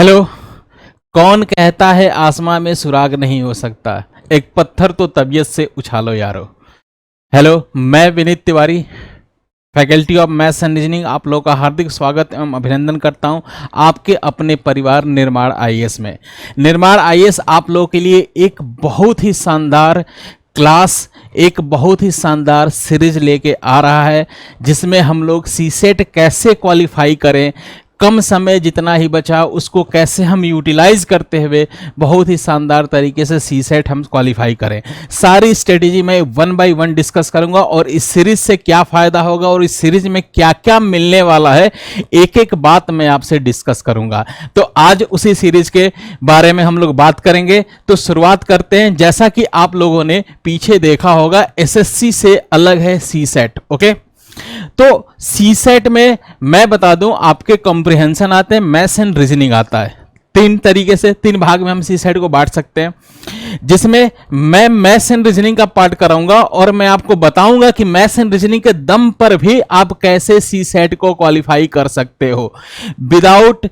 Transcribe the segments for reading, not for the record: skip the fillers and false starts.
Hello. कौन कहता है आसमां में सुराग नहीं हो सकता, एक पत्थर तो तबीयत से उछालो यारो। हेलो, मैं Vineet Tiwari, faculty of maths and reasoning, आप लोगों का हार्दिक स्वागत एवं अभिनंदन करता हूं आपके अपने परिवार निर्माण आईएएस में। निर्माण आईएएस आप लोगों के लिए एक बहुत ही शानदार क्लास, एक बहुत ही शानदार सीरीज लेके आ रहा है, जिसमें हम लोग सीसेट कैसे क्वालिफाई करें, कम समय जितना ही बचा उसको कैसे हम यूटिलाइज करते हुए बहुत ही शानदार तरीके से सीसेट हम क्वालिफाई करें। सारी स्ट्रेटेजी मैं 1 बाय 1 डिस्कस करूंगा और इस सीरीज से क्या फ़ायदा होगा और इस सीरीज में क्या क्या मिलने वाला है, एक एक बात मैं आपसे डिस्कस करूंगा। तो आज उसी सीरीज के बारे में हम लोग बात करेंगे। तो शुरुआत करते हैं। जैसा कि आप लोगों ने पीछे देखा होगा, एसएससी से अलग है सीसेट। ओके, तो सीसेट में मैं बता दूं आपके कॉम्प्रिहेंशन आते हैं, मैथ्स एंड रीजनिंग आता है। तीन तरीके से, तीन भाग में हम सीसेट को बांट सकते हैं, जिसमें मैं मैथ्स एंड रीजनिंग का पार्ट कराऊंगा और मैं आपको बताऊंगा कि मैथ्स एंड रीजनिंग के दम पर भी आप कैसे सीसेट को क्वालिफाई कर सकते हो विदाउट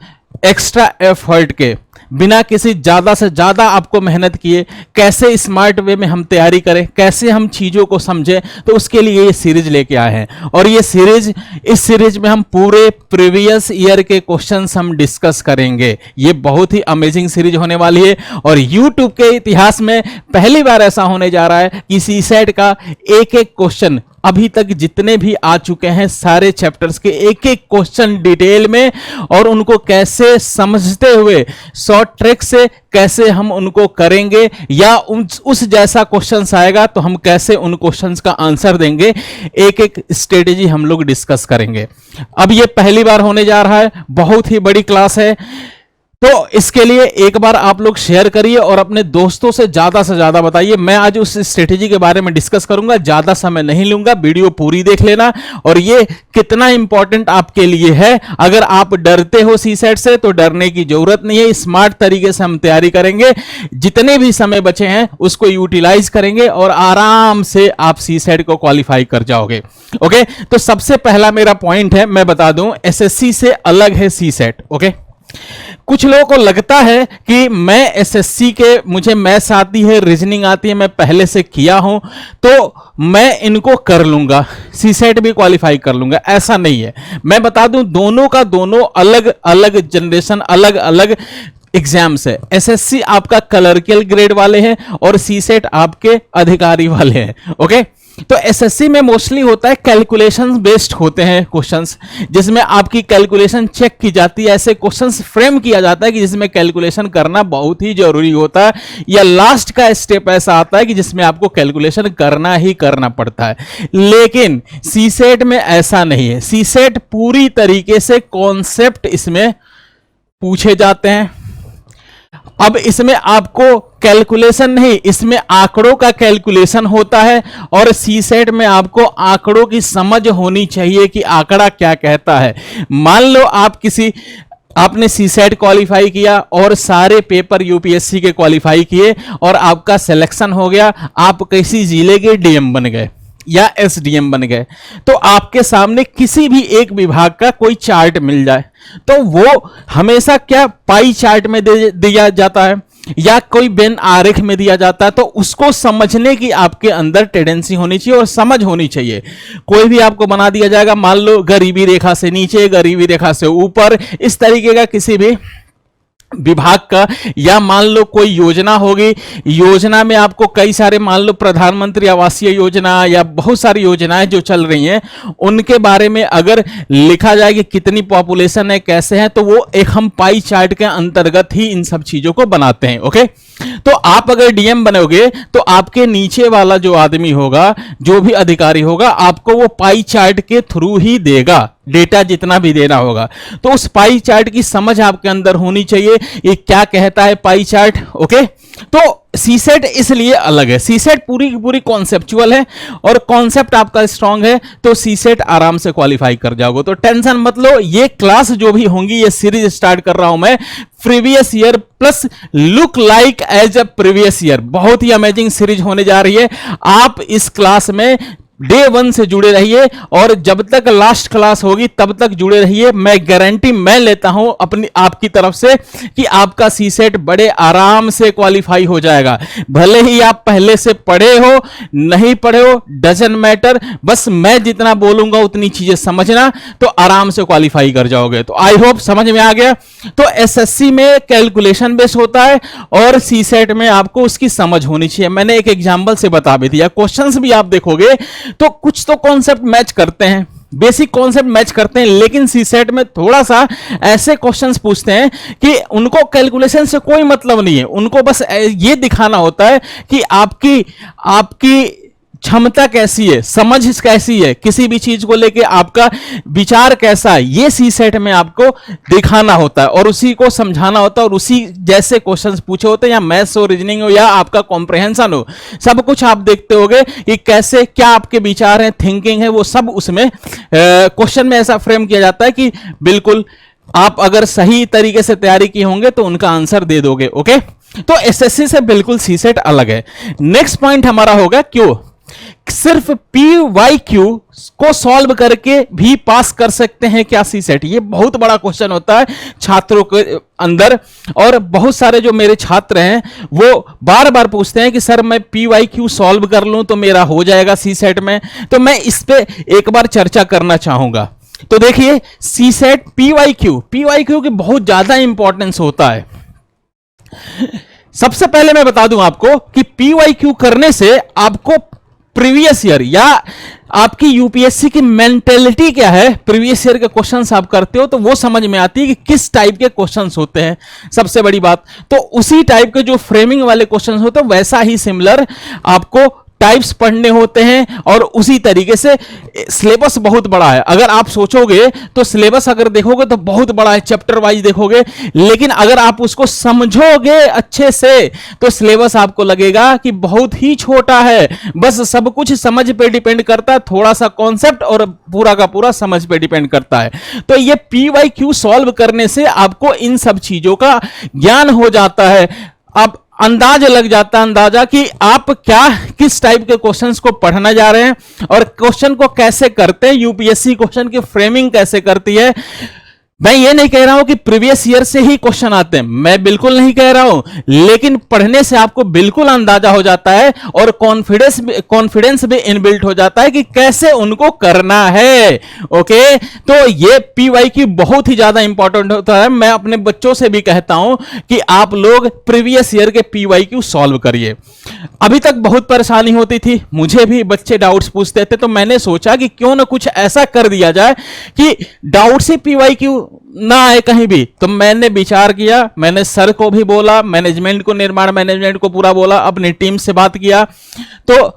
एक्स्ट्रा एफर्ट के, बिना किसी ज़्यादा से ज़्यादा आपको मेहनत किए। कैसे स्मार्ट वे में हम तैयारी करें, कैसे हम चीज़ों को समझें, तो उसके लिए ये सीरीज लेके आए हैं। और ये सीरीज, इस सीरीज में हम पूरे प्रीवियस ईयर के क्वेश्चंस हम डिस्कस करेंगे। ये बहुत ही अमेजिंग सीरीज होने वाली है और यूट्यूब के इतिहास में पहली बार ऐसा होने जा रहा है कि सीसेट का एक एक क्वेश्चन, अभी तक जितने भी आ चुके हैं सारे चैप्टर्स के एक एक क्वेश्चन डिटेल में, और उनको कैसे समझते हुए शॉर्ट ट्रिक से कैसे हम उनको करेंगे, या उस जैसा क्वेश्चंस आएगा तो हम कैसे उन क्वेश्चंस का आंसर देंगे, एक एक स्ट्रेटेजी हम लोग डिस्कस करेंगे। अब ये पहली बार होने जा रहा है, बहुत ही बड़ी क्लास है, तो इसके लिए एक बार आप लोग शेयर करिए और अपने दोस्तों से ज्यादा बताइए। मैं आज उस स्ट्रेटेजी के बारे में डिस्कस करूंगा, ज्यादा समय नहीं लूंगा, वीडियो पूरी देख लेना। और ये कितना इंपॉर्टेंट आपके लिए है, अगर आप डरते हो सीसेट से तो डरने की जरूरत नहीं है। स्मार्ट तरीके से हम तैयारी करेंगे, जितने भी समय बचे हैं उसको यूटिलाइज करेंगे और आराम से आप सीसेट को क्वालिफाई कर जाओगे। ओके, तो सबसे पहला मेरा पॉइंट है, मैं बता दूं, एसएससी से अलग है सीसेट। ओके, कुछ लोगों को लगता है कि मैं एसएससी के, मुझे मैथ्स आती है, रीजनिंग आती है, मैं पहले से किया हूं तो मैं इनको कर लूंगा, सीसेट भी क्वालिफाई कर लूंगा। ऐसा नहीं है। मैं बता दूं, दोनों का दोनों अलग अलग जनरेशन, अलग अलग एग्जाम्स है। एसएससी आपका क्लर्कियल ग्रेड वाले हैं और सीसेट आपके अधिकारी वाले हैं। ओके, तो एसएससी में मोस्टली होता है कैलकुलेशंस बेस्ड होते हैं क्वेश्चंस, जिसमें आपकी कैलकुलेशन चेक की जाती है। ऐसे क्वेश्चंस फ्रेम किया जाता है कि जिसमें कैलकुलेशन करना बहुत ही जरूरी होता है, या लास्ट का स्टेप ऐसा आता है कि जिसमें आपको कैलकुलेशन करना ही करना पड़ता है। लेकिन सीसेट में ऐसा नहीं है। सीसेट पूरी तरीके से कॉन्सेप्ट इसमें पूछे जाते हैं। अब इसमें आपको कैलकुलेशन नहीं, इसमें आंकड़ों का कैलकुलेशन होता है, और सीसेट में आपको आंकड़ों की समझ होनी चाहिए कि आंकड़ा क्या कहता है। मान लो आपने सीसेट क्वालिफाई किया और सारे पेपर यूपीएससी के क्वालिफाई किए और आपका सिलेक्शन हो गया, आप किसी जिले के डीएम बन गए या एसडीएम बन गए, तो आपके सामने किसी भी एक विभाग का कोई चार्ट मिल जाए तो वो हमेशा क्या पाई चार्ट में दिया जाता है या कोई बेन आरेख में दिया जाता है, तो उसको समझने की आपके अंदर टेंडेंसी होनी चाहिए और समझ होनी चाहिए। कोई भी आपको बना दिया जाएगा, मान लो गरीबी रेखा से नीचे, गरीबी रेखा से ऊपर, इस तरीके का किसी भी विभाग का, या मान लो कोई योजना होगी, योजना में आपको कई सारे, मान लो प्रधानमंत्री आवासीय योजना या बहुत सारी योजनाएं जो चल रही हैं, उनके बारे में अगर लिखा जाए कि कितनी पॉपुलेशन है, कैसे है, तो वो एक हम पाई चार्ट के अंतर्गत ही इन सब चीजों को बनाते हैं। ओके, तो आप अगर डीएम बनोगे तो आपके नीचे वाला जो आदमी होगा, जो भी अधिकारी होगा, आपको वो पाई चार्ट के थ्रू ही देगा डेटा, जितना भी देना होगा। तो उस पाई चार्ट की समझ आपके अंदर होनी चाहिए, ये क्या कहता है पाई चार्ट। ओके, तो सीसेट इसलिए अलग है। सीसेट पूरी की पूरी कॉन्सेप्चुअल है और कॉन्सेप्ट आपका स्ट्रांग है तो सीसेट आराम से क्वालिफाई कर जाओगे। तो टेंशन मत लो, ये क्लास जो भी होंगी, ये सीरीज स्टार्ट कर रहा हूं मैं, previous year plus look like as a previous year, बहुत ही अमेजिंग सीरीज होने जा रही है। आप इस क्लास में डे वन से जुड़े रहिए और जब तक लास्ट क्लास होगी तब तक जुड़े रहिए। मैं गारंटी मैं लेता हूं अपनी आपकी तरफ से कि आपका सीसेट बड़े आराम से क्वालिफाई हो जाएगा। भले ही आप पहले से पढ़े हो नहीं पढ़े हो, डजंट मैटर, बस मैं जितना बोलूंगा उतनी चीजें समझना, तो आराम से क्वालिफाई कर जाओगे। तो आई होप समझ में आ गया। तो एसएससी में कैलकुलेशन बेस होता है और सीसेट में आपको उसकी समझ होनी चाहिए। मैंने एक एग्जांपल से बता भी दिया। क्वेश्चंस भी आप देखोगे तो कुछ तो कॉन्सेप्ट मैच करते हैं, बेसिक कॉन्सेप्ट मैच करते हैं, लेकिन सीसेट में थोड़ा सा ऐसे क्वेश्चंस पूछते हैं कि उनको कैलकुलेशन से कोई मतलब नहीं है। उनको बस ये दिखाना होता है कि आपकी क्षमता कैसी है, समझ कैसी है, किसी भी चीज को लेके आपका विचार कैसा है, ये सीसेट में आपको दिखाना होता है और उसी को समझाना होता है। और उसी जैसे क्वेश्चंस पूछे होते हैं, या मैथ्स हो, रीजनिंग हो, या आपका कॉम्प्रिहेंशन हो, सब कुछ आप देखते होगे कि कैसे क्या आपके विचार हैं, थिंकिंग है, वो सब उसमें क्वेश्चन में ऐसा फ्रेम किया जाता है कि बिल्कुल आप अगर सही तरीके से तैयारी की होंगे तो उनका आंसर दे दोगे। ओके, तो एसएससी से बिल्कुल सीसेट अलग है। नेक्स्ट पॉइंट हमारा होगा क्यों सिर्फ PYQ को सॉल्व करके भी पास कर सकते हैं क्या सीसेट? ये बहुत बड़ा क्वेश्चन होता है छात्रों के अंदर, और बहुत सारे जो मेरे छात्र हैं वो बार बार पूछते हैं कि सर मैं PYQ सॉल्व कर लूं तो मेरा हो जाएगा सीसेट में। तो मैं इस पे एक बार चर्चा करना चाहूंगा। तो देखिए, सीसेट PYQ की बहुत ज्यादा इंपॉर्टेंस होता है। सबसे पहले मैं बता दूं आपको कि PYQ करने से आपको प्रीवियस ईयर या आपकी यूपीएससी की मेंटेलिटी क्या है, प्रीवियस ईयर के क्वेश्चंस आप करते हो तो वो समझ में आती है कि किस टाइप के क्वेश्चंस होते हैं। सबसे बड़ी बात तो उसी टाइप के जो फ्रेमिंग वाले क्वेश्चंस होते हैं वैसा ही सिमिलर आपको टाइप्स पढ़ने होते हैं, और उसी तरीके से सिलेबस बहुत बड़ा है। अगर आप सोचोगे तो सिलेबस अगर देखोगे तो बहुत बड़ा है, चैप्टर वाइज देखोगे, लेकिन अगर आप उसको समझोगे अच्छे से तो सिलेबस आपको लगेगा कि बहुत ही छोटा है। बस सब कुछ समझ पे डिपेंड करता है, थोड़ा सा कॉन्सेप्ट और पूरा का पूरा समझ पे डिपेंड करता है। तो ये PYQ सॉल्व करने से आपको इन सब चीजों का ज्ञान हो जाता है। अब अंदाज लग जाता है, अंदाजा कि आप क्या किस टाइप के क्वेश्चंस को पढ़ना जा रहे हैं और क्वेश्चन को कैसे करते हैं, यूपीएससी क्वेश्चन की फ्रेमिंग कैसे करती है। मैं ये नहीं कह रहा हूं कि प्रीवियस ईयर से ही क्वेश्चन आते हैं, मैं बिल्कुल नहीं कह रहा हूं, लेकिन पढ़ने से आपको बिल्कुल अंदाजा हो जाता है और कॉन्फिडेंस भी इनबिल्ट हो जाता है कि कैसे उनको करना है। ओके, तो ये PYQ बहुत ही ज्यादा इंपॉर्टेंट होता है। मैं अपने बच्चों से भी कहता हूं कि आप लोग प्रीवियस ईयर के PYQ सॉल्व करिए। अभी तक बहुत परेशानी होती थी, मुझे भी बच्चे डाउट्स पूछते थे, तो मैंने सोचा कि क्यों ना कुछ ऐसा कर दिया जाए कि डाउट से PYQ ना आए कहीं भी। तो मैंने विचार किया, मैंने सर को भी बोला, मैनेजमेंट को, निर्माण मैनेजमेंट को पूरा बोला, अपनी टीम से बात किया, तो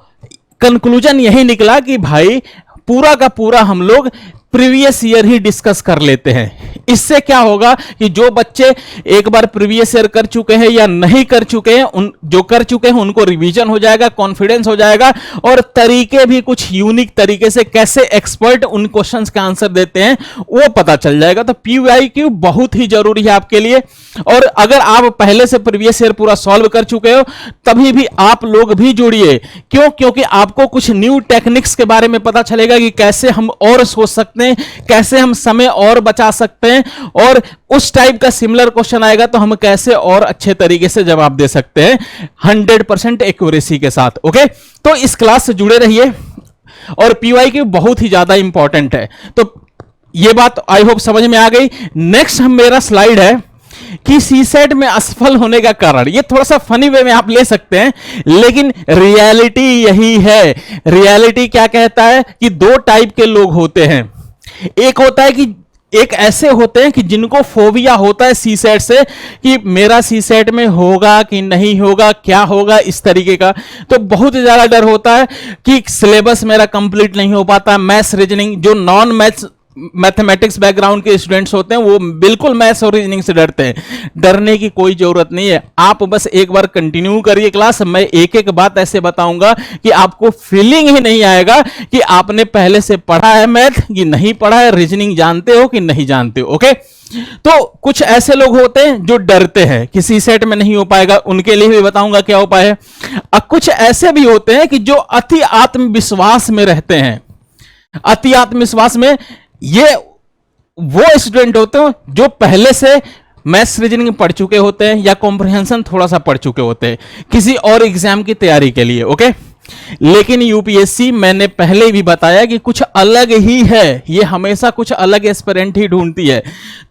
कंक्लूजन यही निकला कि भाई पूरा का पूरा हम लोग प्रीवियस ईयर ही डिस्कस कर लेते हैं। इससे क्या होगा कि जो बच्चे एक बार प्रीवियस ईयर कर चुके हैं या नहीं कर चुके हैं, जो कर चुके हैं उनको रिवीजन हो जाएगा, कॉन्फिडेंस हो जाएगा, और तरीके भी कुछ यूनिक तरीके से कैसे एक्सपर्ट उन क्वेश्चंस का आंसर देते हैं वो पता चल जाएगा। तो PYQ बहुत ही जरूरी है आपके लिए। और अगर आप पहले से प्रीवियस ईयर पूरा सॉल्व कर चुके हो तभी भी आप लोग भी जुड़िए। क्यों? क्योंकि आपको कुछ न्यू टेक्निक्स के बारे में पता चलेगा कि कैसे हम और सोच सकते हैं, कैसे हम समय और बचा सकते हैं, और उस टाइप का सिमिलर क्वेश्चन आएगा तो हम कैसे और अच्छे तरीके से जवाब दे सकते हैं 100% एक्यूरेसी के साथ। ओके, तो इस क्लास से जुड़े रहिए और PYQ बहुत ही ज्यादा इंपॉर्टेंट है। तो ये बात आई होप समझ में आ गई। नेक्स्ट हम मेरा स्लाइड है कि सीसेट में असफल होने का कारण। ये थोड़ा सा फनी वे में आप ले सकते हैं, लेकिन रियलिटी यही है। रियलिटी क्या कहता है कि दो टाइप के लोग होते हैं। एक होता है कि एक ऐसे होते हैं कि जिनको फोबिया होता है सीसेट से कि मेरा सीसेट में होगा कि नहीं होगा, क्या होगा, इस तरीके का। तो बहुत ज्यादा डर होता है कि सिलेबस मेरा कंप्लीट नहीं हो पाता। मैथ्स रीजनिंग जो नॉन मैथ्स मैथमेटिक्स बैकग्राउंड के स्टूडेंट्स होते हैं वो बिल्कुल मैथ्स और रीजनिंग से डरते हैं। डरने की कोई जरूरत नहीं है, आप बस एक बार कंटिन्यू करिए क्लास। मैं एक एक बात ऐसे बताऊंगा कि आपको फीलिंग ही नहीं आएगा कि आपने पहले से पढ़ा है मैथ कि नहीं पढ़ा है, रीजनिंग जानते हो कि नहीं जानते हो। ओके, तो कुछ ऐसे लोग होते हैं जो डरते हैं कि सी सेट में नहीं हो पाएगा, उनके लिए भी बताऊंगा क्या उपाय है। अब कुछ ऐसे भी होते हैं कि जो अति आत्मविश्वास में रहते हैं। अति आत्मविश्वास में ये वो स्टूडेंट होते हैं जो पहले से मैथ्स रीजनिंग पढ़ चुके होते हैं या कॉम्प्रिहेंशन थोड़ा सा पढ़ चुके होते हैं किसी और एग्जाम की तैयारी के लिए। ओके, लेकिन यूपीएससी मैंने पहले भी बताया कि कुछ अलग ही है, ये हमेशा कुछ अलग एस्पिरेंट ही ढूंढती है।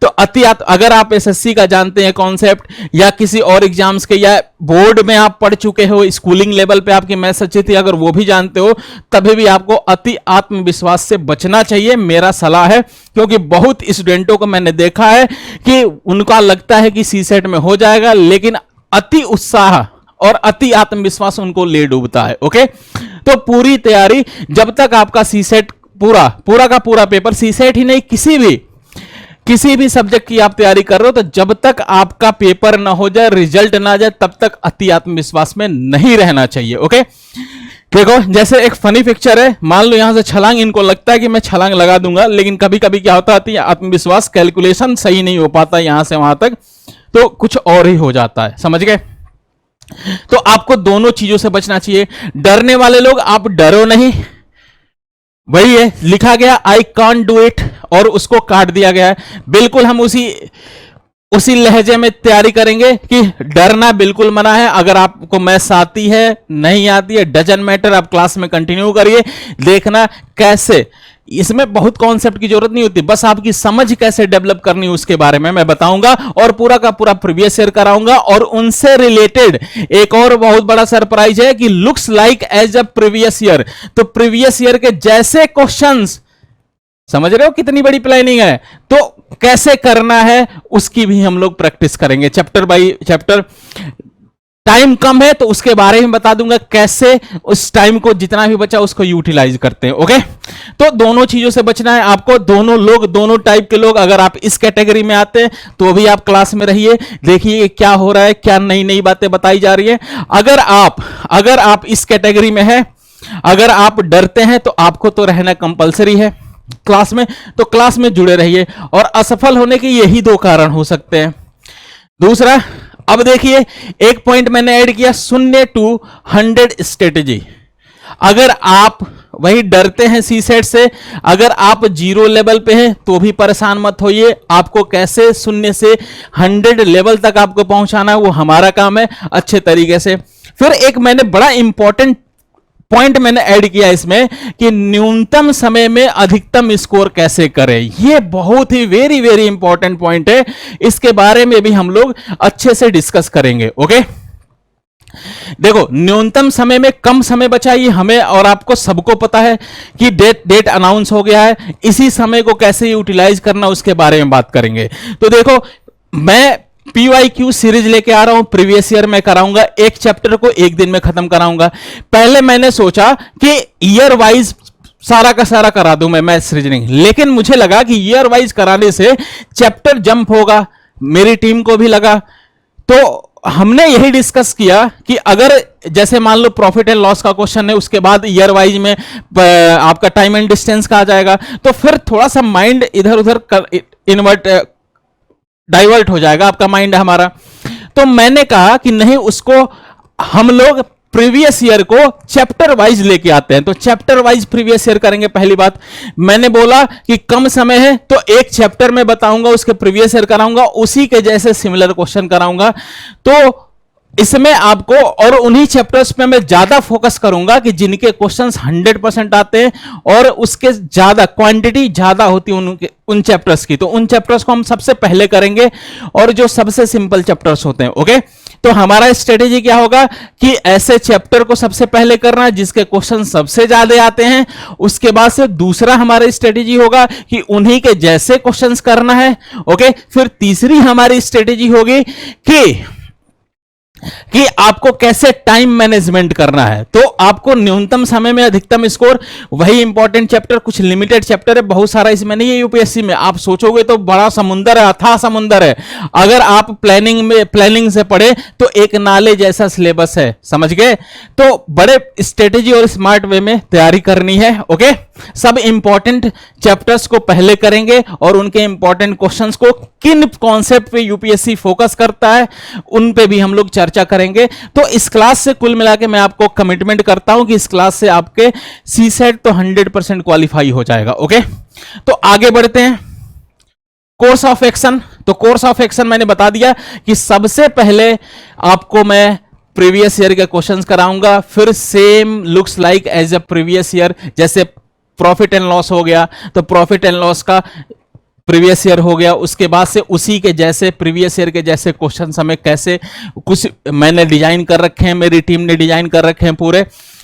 तो अगर आप एसएससी का जानते हैं कॉन्सेप्ट या किसी और एग्जाम्स के या बोर्ड में आप पढ़ चुके हो, स्कूलिंग लेवल पे आपकी मैथ्स अच्छी थी, अगर वो भी जानते हो तभी भी आपको अति आत्मविश्वास से बचना चाहिए, मेरा सलाह है। क्योंकि बहुत स्टूडेंटों को मैंने देखा है कि उनका लगता है कि सी सेट में हो जाएगा, लेकिन अति उत्साह और अति आत्मविश्वास उनको ले डूबता है। ओके, तो पूरी तैयारी, जब तक आपका सी सेट पूरा का पूरा पेपर, सी सेट ही नहीं किसी भी सब्जेक्ट की आप तैयारी कर रहे हो, तो जब तक आपका पेपर ना हो जाए, रिजल्ट ना आ जाए, तब तक अति आत्मविश्वास में नहीं रहना चाहिए। ओके, देखो जैसे एक फनी पिक्चर है, मान लो यहां से छलांग, इनको लगता है कि मैं छलांग लगा दूंगा, लेकिन कभी कभी क्या होता है, आत्मविश्वास कैलकुलेशन सही नहीं हो पाता यहां से वहां तक, तो कुछ और ही हो जाता है। समझ गए? तो आपको दोनों चीजों से बचना चाहिए। डरने वाले लोग, आप डरो नहीं, वही है लिखा गया आई कांट डू इट और उसको काट दिया गया है। बिल्कुल हम उसी लहजे में तैयारी करेंगे कि डरना बिल्कुल मना है। अगर आपको मैथ्स आती है नहीं आती है डजंट मैटर, आप क्लास में कंटिन्यू करिए, देखना कैसे, इसमें बहुत कॉन्सेप्ट की जरूरत नहीं होती, बस आपकी समझ कैसे डेवलप करनी है उसके बारे में मैं बताऊंगा और पूरा का पूरा प्रीवियस ईयर कराऊंगा। और उनसे रिलेटेड एक और बहुत बड़ा सरप्राइज है कि looks like as a previous year, तो प्रीवियस ईयर के जैसे क्वेश्चंस, समझ रहे हो कितनी बड़ी प्लानिंग है, तो कैसे करना है उसकी भी हम लोग प्रैक्टिस करेंगे चैप्टर बाय चैप्टर। टाइम कम है तो उसके बारे में बता दूंगा कैसे उस टाइम को जितना भी बचा उसको यूटिलाइज करते हैं। ओके, तो दोनों चीजों से बचना है आपको। दोनों टाइप के लोग, अगर आप इस कैटेगरी में आते हैं तो भी आप क्लास में रहिए, देखिए क्या हो रहा है, क्या नई नई बातें बताई जा रही है। अगर आप इस कैटेगरी में है, अगर आप डरते हैं, तो आपको तो रहना कंपलसरी है क्लास में, तो क्लास में जुड़े रहिए। और असफल होने के यही दो कारण हो सकते हैं। दूसरा, अब देखिए एक पॉइंट मैंने ऐड किया, 0 to 100 स्ट्रेटेजी। अगर आप वही डरते हैं सी सेट से, अगर आप 0 लेवल पे हैं तो भी परेशान मत होइए, आपको कैसे 0 से 100 लेवल तक आपको पहुंचाना है वो हमारा काम है अच्छे तरीके से। फिर एक मैंने बड़ा इंपॉर्टेंट पॉइंट मैंने ऐड किया इसमें कि न्यूनतम समय में अधिकतम स्कोर कैसे करें। यह बहुत ही वेरी वेरी इंपॉर्टेंट पॉइंट है, इसके बारे में भी हम लोग अच्छे से डिस्कस करेंगे। ओके, देखो न्यूनतम समय में कम समय बचाइए, हमें और आपको सबको पता है कि डेट अनाउंस हो गया है, इसी समय को कैसे यूटिलाइज करना उसके बारे में बात करेंगे। तो देखो मैं PYQ सीरीज लेके आ रहा हूं, प्रीवियस ईयर में कराऊंगा, एक चैप्टर को एक दिन में खत्म कराऊंगा। पहले मैंने सोचा कि ईयर वाइज सारा का सारा करा दूं मैं मैथ्स रीजनिंग, लेकिन मुझे लगा कि ईयर वाइज कराने से चैप्टर जंप होगा, मेरी टीम को भी लगा। तो हमने यही डिस्कस किया कि अगर जैसे मान लो प्रॉफिट एंड लॉस का क्वेश्चन है, उसके बाद ईयर वाइज में आपका टाइम एंड डिस्टेंस का आ जाएगा, तो फिर थोड़ा सा माइंड इधर उधर डाइवर्ट हो जाएगा आपका माइंड हमारा। तो मैंने कहा कि नहीं, उसको हम लोग प्रीवियस ईयर को चैप्टर वाइज लेके आते हैं, तो चैप्टर वाइज प्रीवियस ईयर करेंगे। पहली बात मैंने बोला कि कम समय है तो एक चैप्टर में बताऊंगा, उसके प्रीवियस ईयर कराऊंगा, उसी के जैसे सिमिलर क्वेश्चन कराऊंगा। तो इसमें आपको और उन्हीं चैप्टर्स पे मैं ज्यादा फोकस करूंगा कि जिनके क्वेश्चंस 100% आते हैं और उसके ज्यादा क्वांटिटी ज्यादा होती है उन चैप्टर्स की, तो उन चैप्टर्स को हम सबसे पहले करेंगे और जो सबसे सिंपल चैप्टर्स होते हैं। ओके, तो हमारा स्ट्रेटेजी क्या होगा कि ऐसे चैप्टर को सबसे पहले करना है जिसके क्वेश्चन सबसे ज्यादा आते हैं। उसके बाद से दूसरा हमारा स्ट्रेटेजी होगा कि उन्हीं के जैसे क्वेश्चंस करना है। ओके, फिर तीसरी हमारी स्ट्रेटेजी होगी कि कि आपको कैसे टाइम मैनेजमेंट करना है। तो आपको न्यूनतम समय में अधिकतम स्कोर, वही इंपॉर्टेंट चैप्टर, कुछ लिमिटेड चैप्टर है, बहुत सारा इसमें नहीं है यूपीएससी में। आप सोचोगे तो बड़ा समुंदर है, अथाह समुंदर है। अगर आप प्लानिंग से पढ़े तो एक नाले जैसा सिलेबस है, समझ गए। तो बड़े स्ट्रेटेजी और स्मार्ट वे में तैयारी करनी है। ओके, सब इंपॉर्टेंट चैप्टर्स को पहले करेंगे और उनके इंपॉर्टेंट क्वेश्चंस को, किन कॉन्सेप्ट पे यूपीएससी फोकस करता है, उन पे भी हम लोग चर्चा करेंगे। तो इस क्लास से कुल मिला के मैं आपको कमिटमेंट करता हूं कि इस क्लास से आपके सीसेट तो 100% क्वालिफाई हो जाएगा। ओके, तो आगे बढ़ते हैं। कोर्स ऑफ एक्शन, तो कोर्स ऑफ एक्शन मैंने बता दिया कि सबसे पहले आपको मैं प्रीवियस ईयर के क्वेश्चंस कराऊंगा, फिर same looks like as a previous year. जैसे प्रॉफिट एंड लॉस हो गया तो प्रॉफिट एंड लॉस का प्रीवियस ईयर हो गया, उसके बाद से उसी के जैसे प्रीवियस ईयर के जैसे क्वेश्चन हमें कैसे, कुछ मैंने डिजाइन कर रखे हैं, मेरी टीम ने डिजाइन कर रखे हैं पूरे,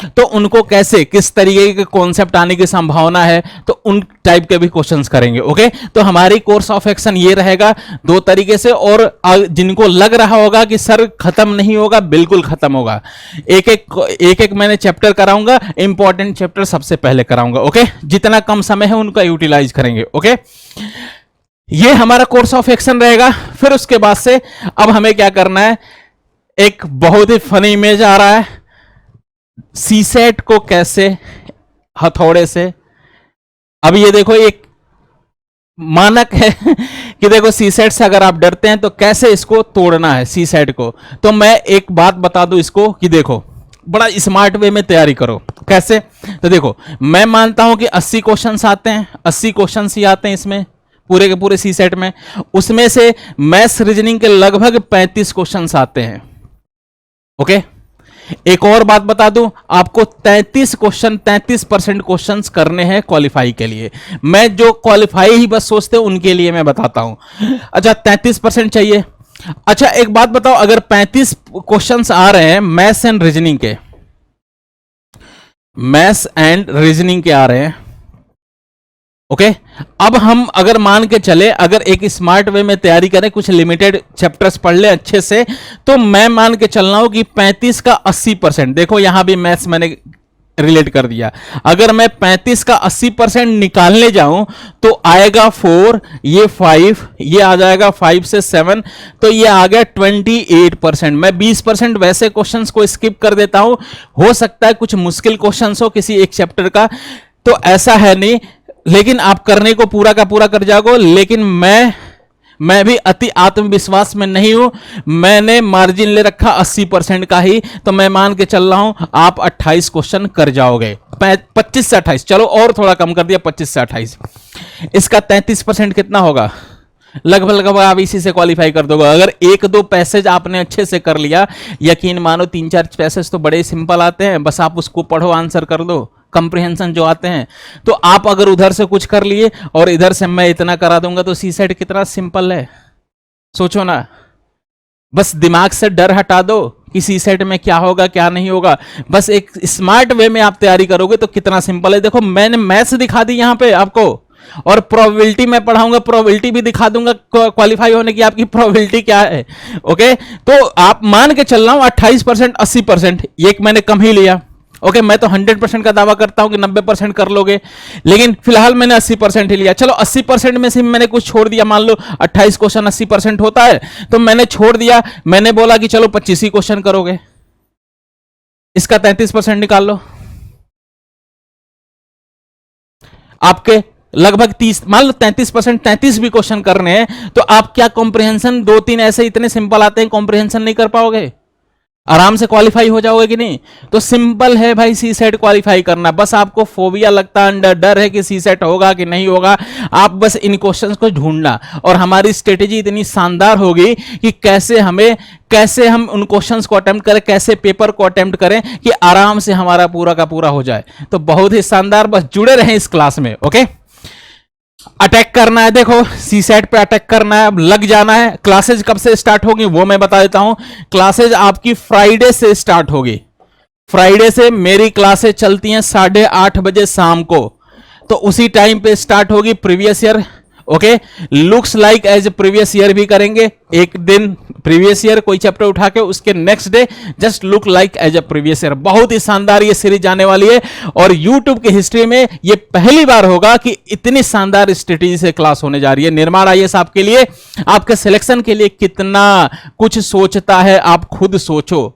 तो उनको कैसे, किस तरीके के कॉन्सेप्ट आने की संभावना है, तो उन टाइप के भी क्वेश्चंस करेंगे। ओके, तो हमारी कोर्स ऑफ एक्शन ये रहेगा दो तरीके से। और जिनको लग रहा होगा कि सर खत्म नहीं होगा, बिल्कुल खत्म होगा। एक एक मैंने चैप्टर कराऊंगा, इंपॉर्टेंट चैप्टर सबसे पहले कराऊंगा। ओके, जितना कम समय है उनका यूटिलाइज करेंगे। ओके, ये हमारा कोर्स ऑफ एक्शन रहेगा। फिर उसके बाद से अब हमें क्या करना है, एक बहुत ही फनी इमेज आ रहा है, सीसेट को कैसे हथौड़े से, अब ये देखो एक मानक है कि देखो सीसेट से अगर आप डरते हैं तो कैसे इसको तोड़ना है सीसेट को। तो मैं एक बात बता दूं इसको कि देखो बड़ा स्मार्ट वे में तैयारी करो। कैसे, तो देखो मैं मानता हूं कि 80 क्वेश्चंस आते हैं, 80 क्वेश्चंस ही आते हैं इसमें पूरे के पूरे सी सेट में। उसमें से मैथ्स रीजनिंग के लगभग 35 क्वेश्चंस आते हैं। ओके, एक और बात बता दूं, आपको 33% क्वेश्चंस करने हैं क्वालिफाई के लिए। मैं जो क्वालिफाई ही बस सोचते हैं उनके लिए मैं बताता हूं। अच्छा, 33% चाहिए। अच्छा, एक बात बताओ, अगर 35 क्वेश्चंस आ रहे हैं मैथ्स एंड रीजनिंग के, मैथ्स एंड रीजनिंग के आ रहे हैं, ओके, अब हम अगर मान के चले, अगर एक स्मार्ट वे में तैयारी करें, कुछ लिमिटेड चैप्टर्स पढ़ ले अच्छे से, तो मैं मान के चल रहा हूं कि 35 का 80%, देखो यहां भी मैथ्स मैंने रिलेट कर दिया, अगर मैं 35 का 80% निकालने जाऊं तो आएगा 4, ये 5, ये आ जाएगा 5 से 7, तो ये आ गया 28%। मैं 20% वैसे क्वेश्चंस को स्किप कर देता हूं, हो सकता है कुछ मुश्किल क्वेश्चंस हो किसी एक चैप्टर का, तो ऐसा है नहीं, लेकिन आप करने को पूरा का पूरा कर जाओगे। लेकिन मैं भी अति आत्मविश्वास में नहीं हूं, मैंने मार्जिन ले रखा 80% का ही, तो मैं मान के चल रहा हूं आप 28 क्वेश्चन कर जाओगे, 25 से 28, चलो और थोड़ा कम कर दिया, 25 से 28, इसका 33% कितना होगा, लगभग लगभग आप इसी से क्वालिफाई कर दोगे। अगर एक दो पैसेज आपने अच्छे से कर लिया, यकीन मानो 3-4 पैसेज तो बड़े सिंपल आते हैं, बस आप उसको पढ़ो, आंसर कर दो, कंप्रिहेंशन जो आते हैं, तो आप अगर उधर से कुछ कर लिए और इधर से मैं इतना करा दूंगा, तो सी सेट कितना सिंपल है, सोचो ना। बस दिमाग से डर हटा दो कि सी सेट में क्या होगा क्या नहीं होगा, बस एक स्मार्ट वे में आप तैयारी करोगे तो कितना सिंपल है। देखो मैंने मैथ्स दिखा दी यहां पे आपको, और प्रोबेबिलिटी मैं पढ़ाऊंगा, प्रोबेबिलिटी भी दिखा दूंगा, क्वालिफाई होने की आपकी प्रोबेबिलिटी क्या है। ओके, तो आप मान के चल रहा हूं 28%, 80%, एक मैंने कम ही लिया। ओके, मैं तो 100% का दावा करता हूं कि 90% कर लोगे, लेकिन फिलहाल मैंने 80% ही लिया। चलो 80% में से मैंने कुछ छोड़ दिया, मान लो 28 क्वेश्चन 80% होता है, तो मैंने छोड़ दिया, मैंने बोला कि चलो 25 ही क्वेश्चन करोगे, इसका 33% निकाल लो, आपके लगभग 30, मान लो 33%, 33 भी क्वेश्चन करने हैं, तो आप क्या कॉम्प्रिहेंशन 2-3 ऐसे इतने सिंपल आते हैं, कॉम्प्रिहेंशन नहीं कर पाओगे, आराम से क्वालिफाई हो जाओगे कि नहीं। तो सिंपल है भाई सी सेट क्वालिफाई करना, बस आपको फोबिया लगता है, डर है कि सी सेट होगा कि नहीं होगा, आप बस इन क्वेश्चंस को ढूंढना, और हमारी स्ट्रेटेजी इतनी शानदार होगी कि कैसे हम उन क्वेश्चंस को अटेम्प्ट करें, कैसे पेपर को अटेम्प्ट करें कि आराम से हमारा पूरा का पूरा हो जाए। तो बहुत ही शानदार, बस जुड़े रहें इस क्लास में। ओके, अटैक करना है, देखो सी सेट पे अटैक करना है, अब लग जाना है। क्लासेज कब से स्टार्ट होगी वो मैं बता देता हूं, क्लासेज आपकी फ्राइडे से स्टार्ट होगी। फ्राइडे से मेरी क्लासेज चलती हैं 8:30 बजे शाम को, तो उसी टाइम पे स्टार्ट होगी previous year. Okay, looks like as previous year भी करेंगे, एक दिन प्रीवियस ईयर कोई चैप्टर उठा के उसके next day just look like as a previous year. बहुत ही शानदार ये सीरीज आने वाली है और YouTube की हिस्ट्री में ये पहली बार होगा कि इतनी शानदार स्ट्रेटेजी से क्लास होने जा रही है। निर्माण आईएएस आपके लिए, आपके सिलेक्शन के लिए कितना कुछ सोचता है, आप खुद सोचो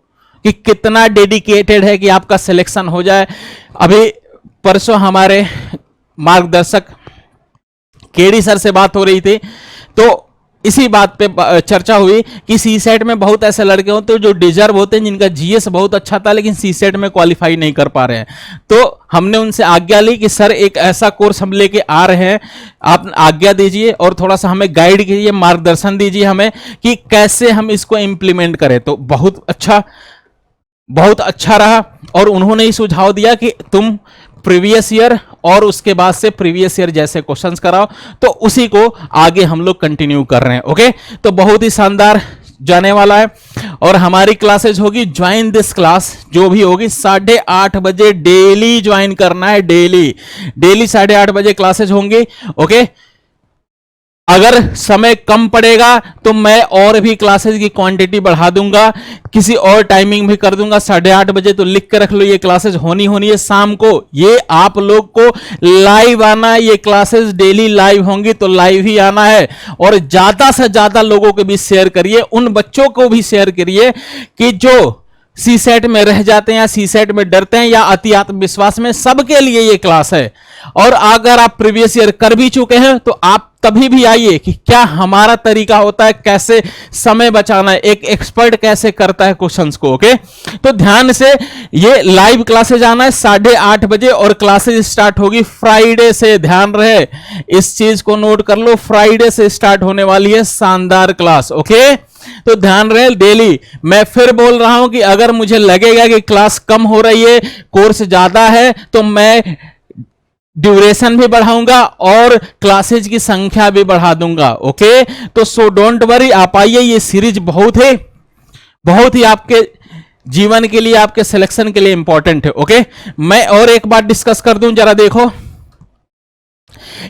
कि कितना डेडिकेटेड है कि आपका सिलेक्शन हो जाए। अभी परसों हमारे मार्गदर्शक केडी सर से बात हो रही थी तो इसी बात पे चर्चा हुई कि सी सेट में बहुत ऐसे लड़के होते हैं जो डिजर्व होते हैं, जिनका जीएस बहुत अच्छा था लेकिन सी सेट में क्वालिफाई नहीं कर पा रहे हैं। तो हमने उनसे आज्ञा ली कि सर एक ऐसा कोर्स हम लेके आ रहे हैं, आप आज्ञा दीजिए और थोड़ा सा हमें गाइड कीजिए, मार्गदर्शन दीजिए हमें कि कैसे हम इसको इंप्लीमेंट करें। तो बहुत अच्छा रहा और उन्होंने ही सुझाव दिया कि तुम प्रीवियस ईयर और उसके बाद से प्रीवियस ईयर जैसे क्वेश्चंस कराओ, तो उसी को आगे हम लोग कंटिन्यू कर रहे हैं। ओके, तो बहुत ही शानदार जाने वाला है और हमारी क्लासेज होगी, ज्वाइन दिस क्लास जो भी होगी 8:30 बजे डेली ज्वाइन करना है। डेली 8:30 बजे क्लासेज होंगी। ओके, अगर समय कम पड़ेगा तो मैं और भी क्लासेस की क्वांटिटी बढ़ा दूंगा, किसी और टाइमिंग भी कर दूंगा 8:30 बजे। तो लिख के रख लो, ये क्लासेस होनी है शाम को। ये आप लोग को लाइव आना है, ये क्लासेस डेली लाइव होंगी तो लाइव ही आना है और ज्यादा से ज्यादा लोगों के बीच शेयर करिए, उन बच्चों को भी शेयर करिए कि जो सी सेट में रह जाते हैं या सी सेट में डरते हैं या अति आत्मविश्वास में, सबके लिए ये क्लास है। और अगर आप प्रीवियस ईयर कर भी चुके हैं तो आप तभी भी आइए कि क्या हमारा तरीका होता है, कैसे समय बचाना है, एक एक्सपर्ट कैसे करता है क्वेश्चंस को। ओके, तो ध्यान से ये लाइव क्लासेज आना है 8:30 बजे और क्लासेज स्टार्ट होगी फ्राइडे से। ध्यान रहे, इस चीज को नोट कर लो, फ्राइडे से स्टार्ट होने वाली है शानदार क्लास। ओके, तो ध्यान रहे डेली। मैं फिर बोल रहा हूं कि अगर मुझे लगेगा कि क्लास कम हो रही है, कोर्स ज्यादा है, तो मैं ड्यूरेशन भी बढ़ाऊंगा और क्लासेज की संख्या भी बढ़ा दूंगा। ओके, तो सो डोंट वरी, आप आइए। ये सीरीज बहुत ही आपके जीवन के लिए, आपके सिलेक्शन के लिए इंपॉर्टेंट है। ओके, मैं और एक बात डिस्कस कर दूं, जरा देखो,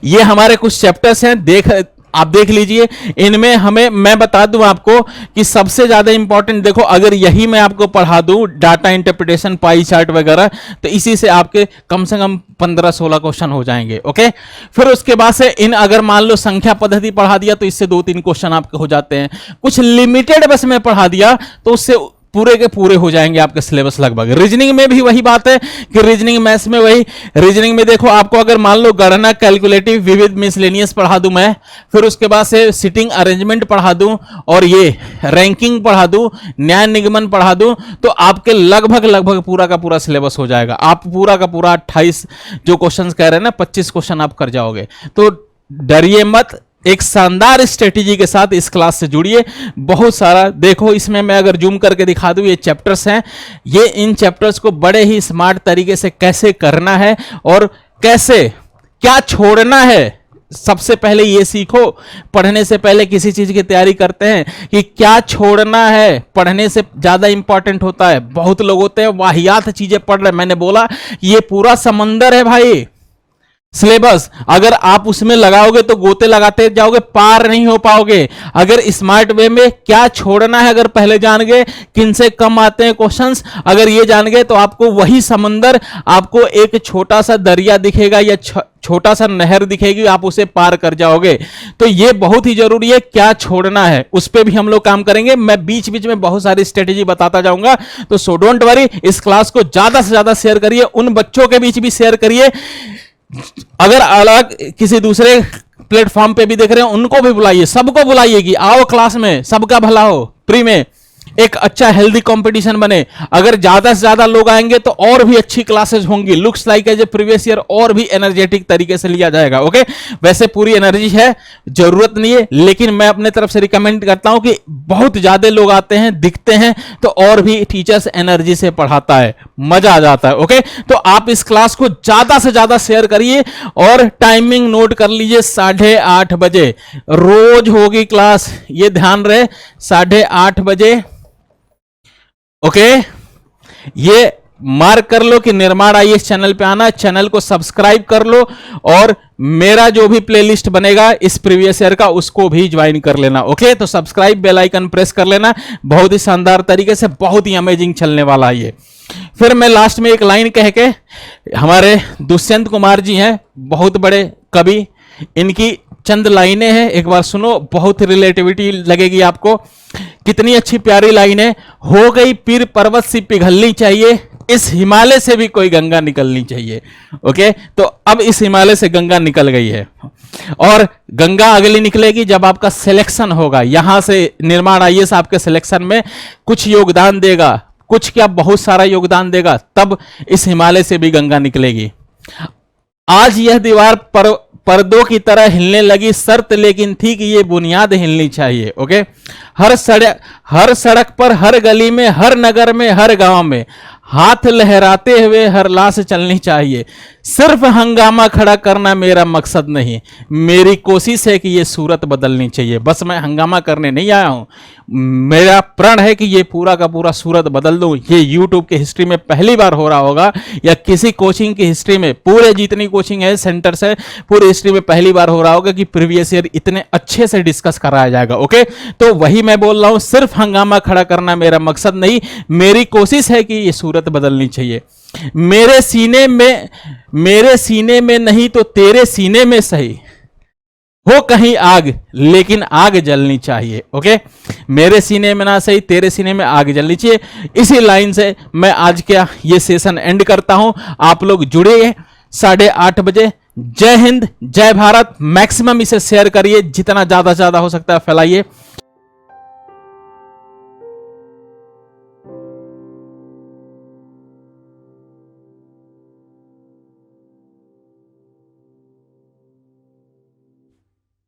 ये हमारे कुछ चैप्टर्स हैं, आप देख लीजिए। इनमें मैं बता दूं आपको कि सबसे ज्यादा इंपॉर्टेंट, देखो अगर यही मैं आपको पढ़ा दूं डाटा इंटरप्रिटेशन, पाई चार्ट वगैरह, तो इसी से आपके कम से कम 15-16 क्वेश्चन हो जाएंगे। ओके, फिर उसके बाद से अगर मान लो संख्या पद्धति पढ़ा दिया तो इससे 2-3 क्वेश्चन आपके हो जाते हैं। कुछ लिमिटेड बस में पढ़ा दिया तो उससे पूरे के पूरे हो जाएंगे आपके सिलेबस लगभग। रीजनिंग में भी वही बात है कि रीजनिंग मैथ्स में वही। रीजनिंग में देखो आपको अगर मान लो गणना, कैलकुलेटिव, विविध, मिसलेनियस पढ़ा दूं मैं, फिर उसके बाद से सिटिंग अरेंजमेंट पढ़ा दूं और ये रैंकिंग पढ़ा दूं, न्याय निगमन पढ़ा दूं, तो आपके लगभग पूरा का पूरा सिलेबस हो जाएगा। आप पूरा का पूरा 28 जो क्वेश्चन कह रहे हैं ना, 25 क्वेश्चन आप कर जाओगे। तो डरिए मत, एक शानदार स्ट्रेटेजी के साथ इस क्लास से जुड़िए। बहुत सारा देखो, इसमें मैं अगर जूम करके दिखा दूं, ये चैप्टर्स हैं, ये इन चैप्टर्स को बड़े ही स्मार्ट तरीके से कैसे करना है और कैसे क्या छोड़ना है। सबसे पहले ये सीखो, पढ़ने से पहले किसी चीज की तैयारी करते हैं कि क्या छोड़ना है, पढ़ने से ज्यादा इंपॉर्टेंट होता है। बहुत लोग होते हैं वाहियात चीजें पढ़ रहे हैं। मैंने बोला ये पूरा समंदर है भाई सिलेबस, अगर आप उसमें लगाओगे तो गोते लगाते जाओगे, पार नहीं हो पाओगे। अगर स्मार्ट वे में क्या छोड़ना है अगर पहले जान गए, किन से कम आते हैं क्वेश्चंस, अगर ये जान गए तो आपको वही समंदर, आपको एक छोटा सा दरिया दिखेगा या छोटा सा नहर दिखेगी, आप उसे पार कर जाओगे। तो ये बहुत ही जरूरी है, क्या छोड़ना है उस पर भी हम लोग काम करेंगे। मैं बीच बीच में बहुत सारी स्ट्रेटेजी बताता जाऊंगा, तो सो डोंट वरी, इस क्लास को ज्यादा से ज्यादा शेयर करिए, उन बच्चों के बीच भी शेयर करिए। अगर अलग किसी दूसरे प्लेटफॉर्म पे भी देख रहे हैं उनको भी बुलाइए, सबको बुलाइए कि आओ क्लास में, सबका भला हो, फ्री में एक अच्छा हेल्दी कंपटीशन बने। अगर ज्यादा से ज्यादा लोग आएंगे तो और भी अच्छी क्लासेस होंगी। Looks like as a previous year और भी एनर्जेटिक तरीके से लिया जाएगा। ओके, वैसे पूरी एनर्जी है, जरूरत नहीं है, लेकिन मैं अपने तरफ से रिकमेंड करता हूं कि बहुत ज्यादा लोग आते हैं, दिखते हैं, तो और भी टीचर्स एनर्जी से पढ़ाता है, मजा आ जाता है। ओके, तो आप इस क्लास को ज्यादा से ज्यादा शेयर करिए और टाइमिंग नोट कर लीजिए, 8:30 बजे रोज होगी क्लास, ये ध्यान रहे, 8:30 बजे। ओके, ये मार्क कर लो कि निर्माण आईएएस चैनल पे आना, चैनल को सब्सक्राइब कर लो और मेरा जो भी प्लेलिस्ट बनेगा इस प्रीवियस ईयर का उसको भी ज्वाइन कर लेना। ओके, तो सब्सक्राइब बेल आइकन प्रेस कर लेना। बहुत ही शानदार तरीके से, बहुत ही अमेजिंग चलने वाला है ये। फिर मैं लास्ट में एक लाइन कह के, हमारे दुष्यंत कुमार जी हैं, बहुत बड़े कवि, इनकी चंद लाइनें हैं, एक बार सुनो, बहुत रिलेटिविटी लगेगी आपको। कितनी अच्छी प्यारी लाइनें। हो गई पीर पर्वत सी पिघलनी चाहिए, इस हिमालय से भी कोई गंगा निकलनी चाहिए। ओके, तो अब इस हिमालय से गंगा निकल गई है और गंगा अगली निकलेगी जब आपका सिलेक्शन होगा। यहां से निर्माण आईएएस आपके सिलेक्शन में कुछ योगदान देगा, कुछ क्या बहुत सारा योगदान देगा, तब इस हिमालय से भी गंगा निकलेगी। आज यह दीवार पर्दों की तरह हिलने लगी, शर्त लेकिन थी कि ये बुनियाद हिलनी चाहिए। ओके, हर सड़क पर, हर गली में, हर नगर में, हर गांव में हाथ लहराते हुए हर लाश चलनी चाहिए। सिर्फ हंगामा खड़ा करना मेरा मकसद नहीं, मेरी कोशिश है कि ये सूरत बदलनी चाहिए। बस मैं हंगामा करने नहीं आया हूं, मेरा प्रण है कि ये पूरा का पूरा सूरत बदल दूं। ये यूट्यूब की हिस्ट्री में पहली बार हो रहा होगा, या किसी कोचिंग की हिस्ट्री में, पूरे जितनी कोचिंग है सेंटर से पूरी हिस्ट्री में पहली बार हो रहा होगा कि प्रीवियस ईयर इतने अच्छे से डिस्कस कराया जाएगा। ओके, तो वही मैं बोल रहा हूं, सिर्फ हंगामा खड़ा करना मेरा मकसद नहीं, मेरी कोशिश है कि ये सूरत बदलनी चाहिए। मेरे सीने में नहीं तो तेरे सीने में सही हो कहीं आग, लेकिन आग जलनी चाहिए। ओके, मेरे सीने में ना सही, तेरे सीने में आग जलनी चाहिए। इसी लाइन से मैं आज का ये सेशन एंड करता हूं। आप लोग जुड़िए 8:30 बजे। जय हिंद, जय भारत। मैक्सिमम इसे शेयर करिए, जितना ज्यादा से ज्यादा हो सकता है फैलाइए।